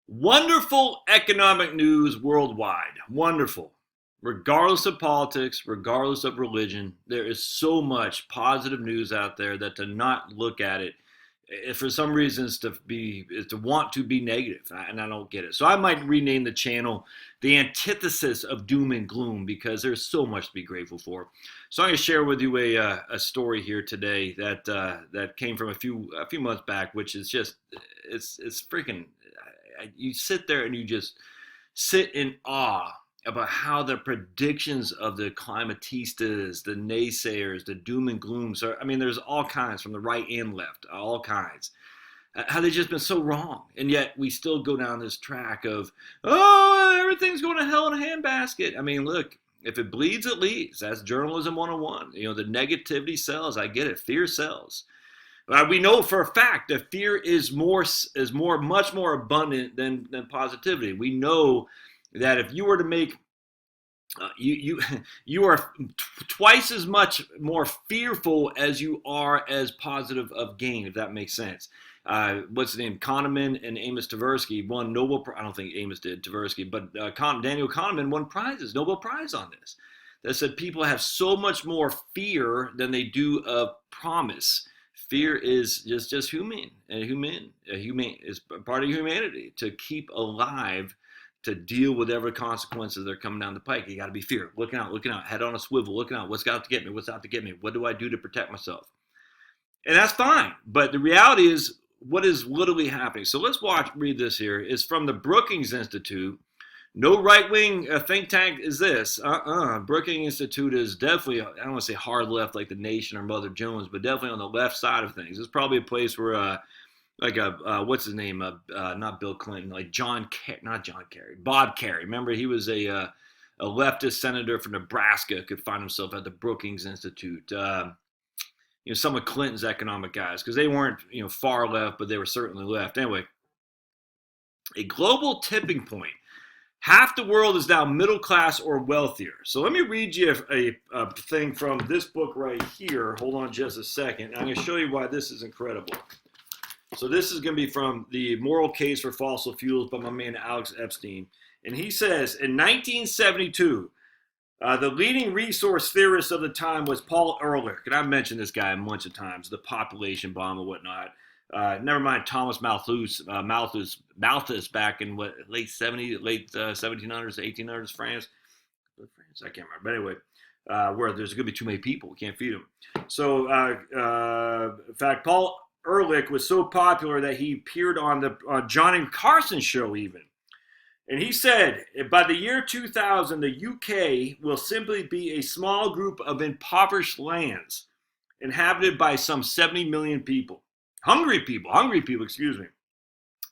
Wonderful economic news worldwide. Wonderful. Regardless of politics, regardless of religion, there is so much positive news out there that to not look at it, if for some reason is to want to be negative, and I don't get it. So I might rename the channel the antithesis of doom and gloom because there's so much to be grateful for. So I'm going to share with you a story here today that came from a few months back, which is just it's freaking. You sit there and you just sit in awe about how the predictions of the climatistas, the naysayers, the doom and glooms are. I mean, there's all kinds from the right and left, all kinds. How they've just been so wrong, and yet we still go down this track of, oh, everything's going to hell in a handbasket. I mean, look, if it bleeds, it leads. That's journalism 101. You know, the negativity sells. I get it. Fear sells. We know for a fact that fear is much more abundant than positivity. We know that if you were to make you are twice as much more fearful as you are as positive of gain, if that makes sense. What's his name? Kahneman and Amos Tversky won Nobel. I don't think Amos did, Tversky, but Daniel Kahneman won prizes, Nobel Prize on this. That said people have so much more fear than they do of promise. Fear is just human is part of humanity to keep alive, to deal with whatever consequences that are coming down the pike. You got to be fear, looking out, head on a swivel, looking out. What's out to get me? What's out to get me? What do I do to protect myself? And that's fine. But the reality is what is literally happening. So let's read this here. It's from the Brookings Institute. No right-wing think tank is this. Brookings Institute is definitely, I don't want to say hard left like The Nation or Mother Jones, but definitely on the left side of things. It's probably a place where, what's his name? Not Bill Clinton, like Bob Kerrey. Remember, he was a leftist senator from Nebraska, could find himself at the Brookings Institute. Some of Clinton's economic guys, because they weren't, far left, but they were certainly left. Anyway, a global tipping point. Half the world is now middle class or wealthier. So let me read you a thing from this book right here. Hold on just a second. I'm going to show you why this is incredible. So this is going to be from The Moral Case for Fossil Fuels by my man Alex Epstein. And he says, in 1972, the leading resource theorist of the time was Paul Ehrlich. And I've mentioned this guy a bunch of times, the population bomb and whatnot. Never mind Thomas Malthus back in late 1700s, 1800s France. I can't remember. But anyway, where there's going to be too many people, we can't feed them. So, in fact, Paul Ehrlich was so popular that he appeared on the Johnny Carson show even. And he said, by the year 2000, the UK will simply be a small group of impoverished lands inhabited by some 70 million people. Hungry people, excuse me.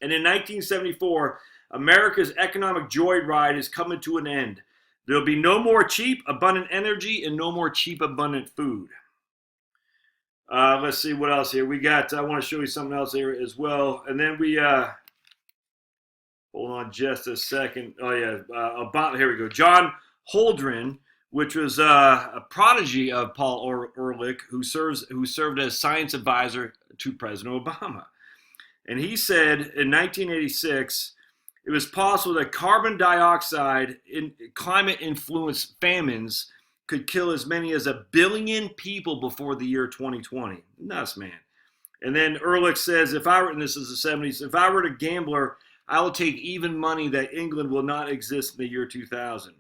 And in 1974, America's economic joyride is coming to an end. There'll be no more cheap, abundant energy and no more cheap, abundant food. Let's see what else here. I want to show you something else here as well. And then hold on just a second. Oh yeah, here we go. John Holdren, which was a prodigy of Paul Ehrlich, who served as science advisor to President Obama. And he said in 1986, it was possible that carbon dioxide in climate-influenced famines could kill as many as 1 billion people before the year 2020. Nuts, man. And then Ehrlich says, and this is the 70s, if I were a gambler, I will take even money that England will not exist in the year 2000.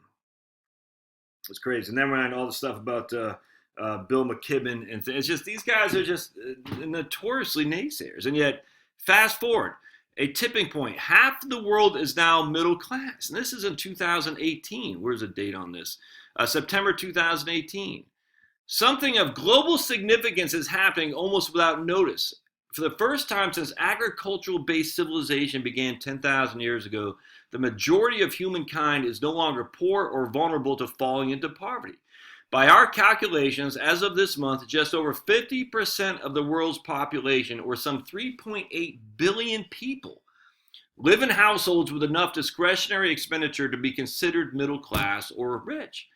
It's crazy. And then we're on all the stuff about Bill McKibben and it's just these guys are just notoriously naysayers. And yet, fast forward, a tipping point. Half of the world is now middle class, and this is in 2018. Where's the date on this? September 2018. Something of global significance is happening almost without notice. For the first time since agricultural-based civilization began 10,000 years ago, the majority of humankind is no longer poor or vulnerable to falling into poverty. By our calculations, as of this month, just over 50% of the world's population, or some 3.8 billion people, live in households with enough discretionary expenditure to be considered middle class or rich.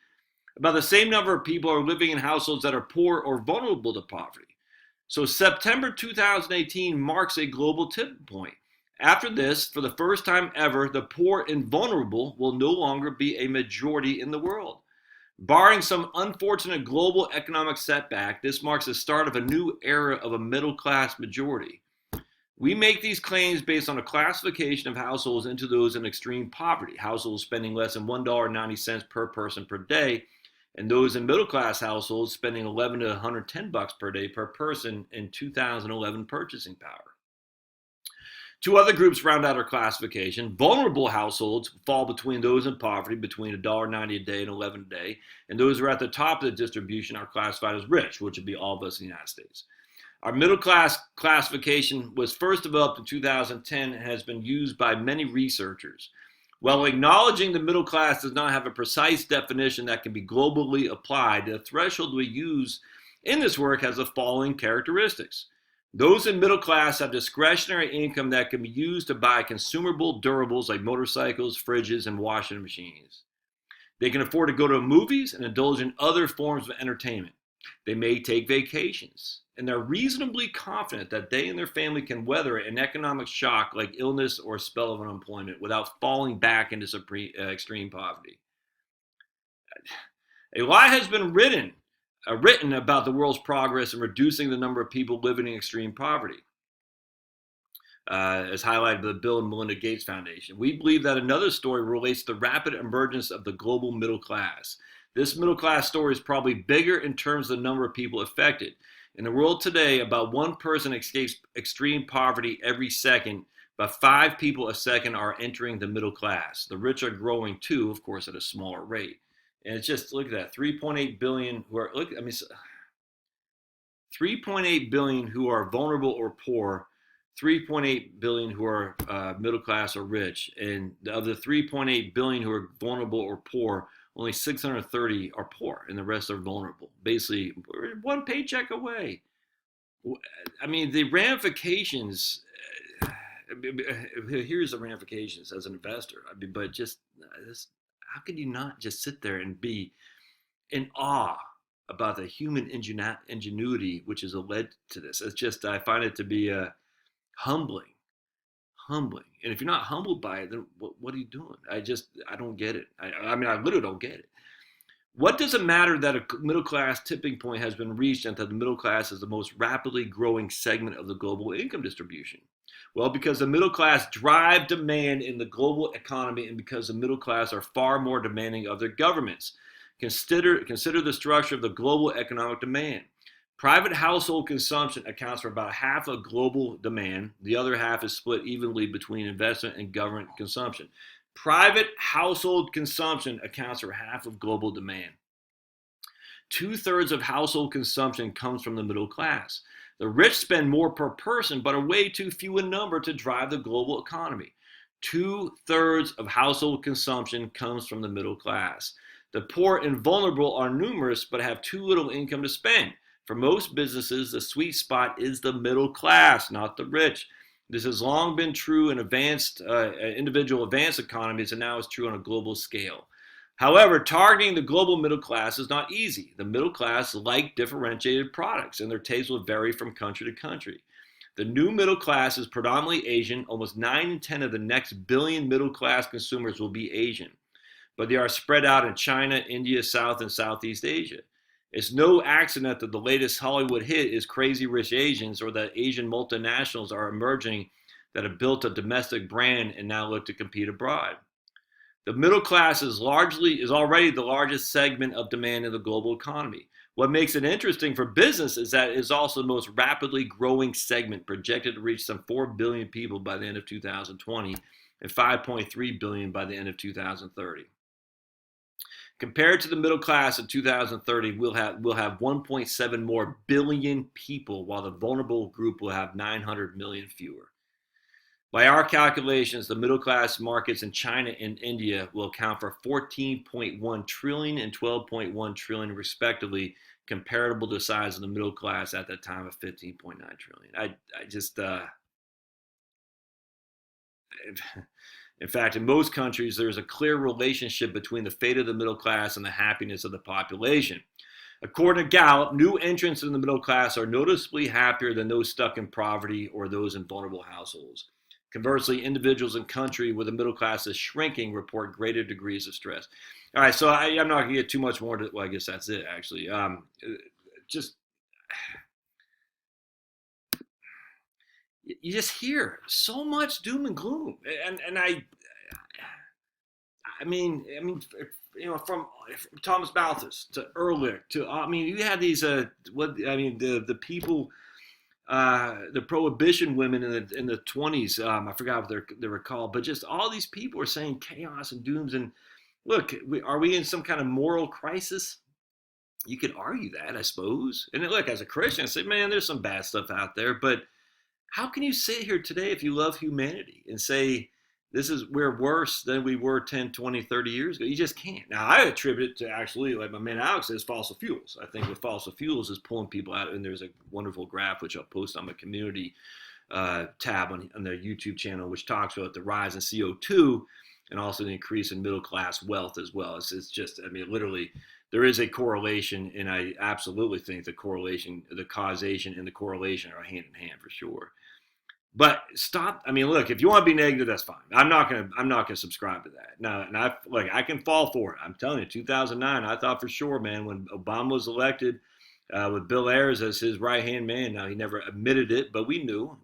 About the same number of people are living in households that are poor or vulnerable to poverty. So September 2018 marks a global tipping point. After this, for the first time ever, the poor and vulnerable will no longer be a majority in the world. Barring some unfortunate global economic setback, this marks the start of a new era of a middle class majority. We make these claims based on a classification of households into those in extreme poverty, households spending less than $1.90 per person per day, and those in middle class households spending $11 to $110 per day per person in 2011 purchasing power. Two other groups round out our classification. Vulnerable households fall between those in poverty between $1.90 a day and $11 a day, and those who are at the top of the distribution are classified as rich, which would be all of us in the United States. Our middle class classification was first developed in 2010 and has been used by many researchers. While acknowledging the middle class does not have a precise definition that can be globally applied, the threshold we use in this work has the following characteristics. Those in middle class have discretionary income that can be used to buy consumable durables like motorcycles, fridges, and washing machines. They can afford to go to movies and indulge in other forms of entertainment. They may take vacations, and they're reasonably confident that they and their family can weather an economic shock like illness or a spell of unemployment without falling back into extreme poverty. A lot has been written about the world's progress in reducing the number of people living in extreme poverty, as highlighted by the Bill and Melinda Gates Foundation. We believe that another story relates to the rapid emergence of the global middle class. This middle class story is probably bigger in terms of the number of people affected. In the world today, about one person escapes extreme poverty every second, but 5 people a second are entering the middle class. The rich are growing too, of course, at a smaller rate. And it's just, look at that, 3.8 billion who are, 3.8 billion who are vulnerable or poor, 3.8 billion who are middle class or rich. And of the 3.8 billion who are vulnerable or poor, only 630 are poor and the rest are vulnerable. Basically, we're one paycheck away. I mean, the ramifications, here's the ramifications as an investor. I mean, but just, how could you not just sit there and be in awe about the human ingenuity which has led to this? It's just, I find it to be humbling. And if you're not humbled by it, then what are you doing? I don't get it. I mean, I literally don't get it. What does it matter that a middle class tipping point has been reached and that the middle class is the most rapidly growing segment of the global income distribution? Well, because the middle class drive demand in the global economy and because the middle class are far more demanding of their governments. Consider the structure of the global economic demand. Private household consumption accounts for about half of global demand. The other half is split evenly between investment and government consumption. Private household consumption accounts for half of global demand. 2/3 of household consumption comes from the middle class. The rich spend more per person, but are way too few in number to drive the global economy. 2/3 of household consumption comes from the middle class. The poor and vulnerable are numerous, but have too little income to spend. For most businesses, the sweet spot is the middle class, not the rich. This has long been true in individual advanced economies, and now it's true on a global scale. However, targeting the global middle class is not easy. The middle class like differentiated products, and their tastes will vary from country to country. The new middle class is predominantly Asian. Almost 9 in 10 of the next billion middle class consumers will be Asian, but they are spread out in China, India, South and Southeast Asia. It's no accident that the latest Hollywood hit is Crazy Rich Asians, or that Asian multinationals are emerging that have built a domestic brand and now look to compete abroad. The middle class is already the largest segment of demand in the global economy. What makes it interesting for business is that it is also the most rapidly growing segment, projected to reach some 4 billion people by the end of 2020 and 5.3 billion by the end of 2030. Compared to the middle class in 2030, we'll have 1.7 more billion people, while the vulnerable group will have 900 million fewer. By our calculations, the middle class markets in China and India will account for 14.1 trillion and 12.1 trillion respectively, comparable to the size of the middle class at that time of 15.9 trillion. In fact, in most countries, there's a clear relationship between the fate of the middle class and the happiness of the population. According to Gallup, new entrants in the middle class are noticeably happier than those stuck in poverty or those in vulnerable households. Conversely, individuals in country where the middle class is shrinking report greater degrees of stress. All right, so I'm not going to get too much more to. Well, I guess that's it actually. Just you just hear so much doom and gloom, and I mean, from Thomas Malthus to Ehrlich to you had these the people, the prohibition women in the 20s. I forgot what they were called, but just all these people are saying chaos and dooms. And look, are we in some kind of moral crisis? You could argue that, I suppose. And look, as a Christian, I say, man, there's some bad stuff out there, but how can you sit here today if you love humanity and say we're worse than we were 10, 20, 30 years ago? You just can't. Now, I attribute it to actually, like my man Alex says, fossil fuels. I think with fossil fuels is pulling people out, and there's a wonderful graph which I'll post on my community tab on their YouTube channel, which talks about the rise in CO2 and also the increase in middle class wealth as well. It's just, literally, there is a correlation, and I absolutely think the causation and the correlation are hand in hand for sure. But stop. Look, if you want to be negative, that's fine. I'm not gonna subscribe to that. No, and I can fall for it. I'm telling you, 2009, I thought for sure, man, when Obama was elected, with Bill Ayers as his right hand man. Now he never admitted it, but we knew.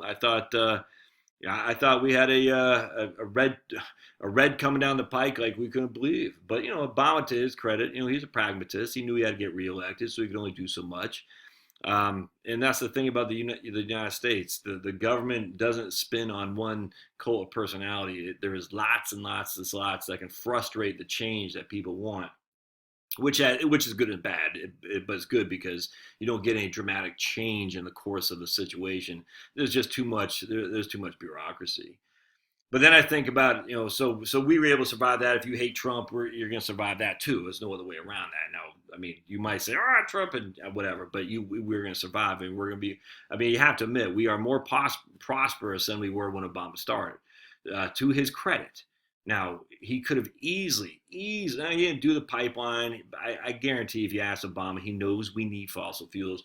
I thought we had a red coming down the pike like we couldn't believe. But Obama, to his credit, he's a pragmatist. He knew he had to get reelected, so he could only do so much. And that's the thing about the United States. The government doesn't spin on one cult of personality. There is lots and lots and lots that can frustrate the change that people want, which is good and bad. But it's good because you don't get any dramatic change in the course of the situation. There's just too much. There's too much bureaucracy. But then I think about, so we were able to survive that. If you hate Trump, you're going to survive that too. There's no other way around that. Now, you might say, Trump and whatever, but we're going to survive, and we're going to be, you have to admit, we are more prosperous than we were when Obama started, to his credit. Now, he could have easily, he didn't do the pipeline. I guarantee if you ask Obama, he knows we need fossil fuels.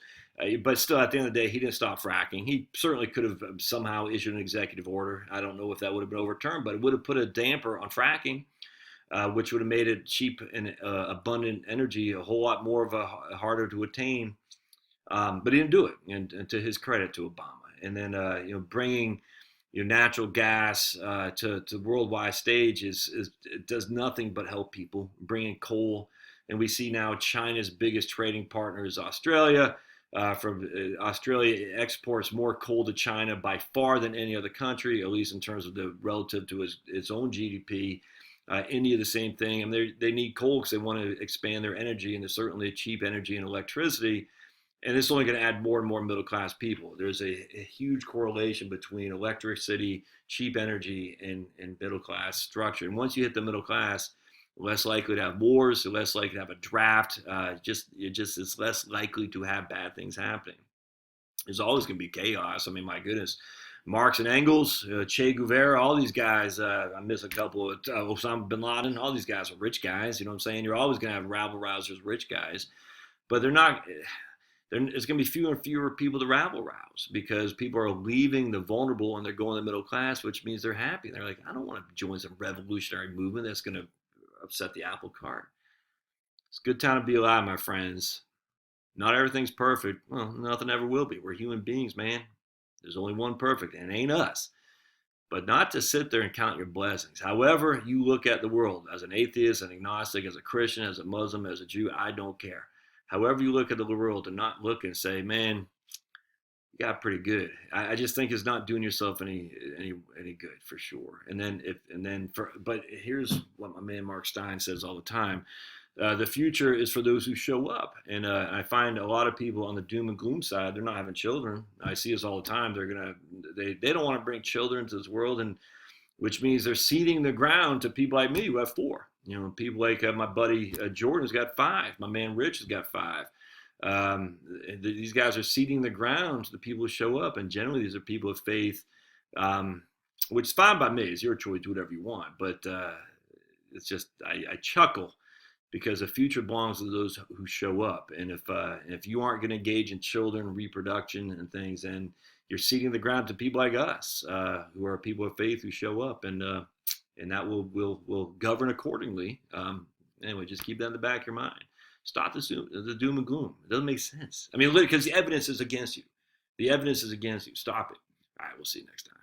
But still, at the end of the day, he didn't stop fracking. He certainly could have somehow issued an executive order. I don't know if that would have been overturned, but it would have put a damper on fracking, which would have made it cheap and abundant energy a whole lot more harder to attain. But he didn't do it, and to his credit, to Obama. And then bringing natural gas to worldwide stage it does nothing but help people. Bringing coal, and we see now China's biggest trading partner is Australia. Australia exports more coal to China by far than any other country, at least in terms of the relative to its own GDP. India, the same thing, and they need coal because they want to expand their energy, and there's certainly cheap energy and electricity. And it's only going to add more and more middle class people. There's a huge correlation between electricity, cheap energy, and middle class structure. And once you hit the middle class, less likely to have wars, less likely to have a draft. It's less likely to have bad things happening. There's always going to be chaos. My goodness, Marx and Engels, Che Guevara, all these guys. I miss a couple of Osama bin Laden. All these guys are rich guys. You know what I'm saying? You're always going to have rabble rousers, rich guys, but they're not. It's going to be fewer and fewer people to rabble rouse because people are leaving the vulnerable and they're going to the middle class, which means they're happy. They're like, I don't want to join some revolutionary movement that's going to upset the apple cart. It's a good time to be alive, my friends. Not everything's perfect. Well, nothing ever will be. We're human beings, man. There's only one perfect, and it ain't us. But not to sit there and count your blessings. However you look at the world, as an atheist, an agnostic, as a Christian, as a Muslim, as a Jew, I don't care. However you look at the world, to not look and say, man, you got pretty good. I just think it's not doing yourself any good for sure. But here's what my man Mark Stein says all the time: the future is for those who show up. And I find a lot of people on the doom and gloom side, they're not having children. I see this all the time. They don't want to bring children to this world, and which means they're ceding the ground to people like me who have 4. People like my buddy Jordan's got 5. My man Rich has got 5. These guys are ceding the ground to the people who show up, and generally these are people of faith, which is fine by me. It's your choice, do whatever you want. But it's just I chuckle because the future belongs to those who show up. And if you aren't going to engage in children, reproduction, and things, then you're ceding the ground to people like us, who are people of faith who show up, and that will govern accordingly. Anyway, just keep that in the back of your mind. Stop the doom and gloom. It doesn't make sense. I mean, because the evidence is against you. The evidence is against you. Stop it. All right, we'll see you next time.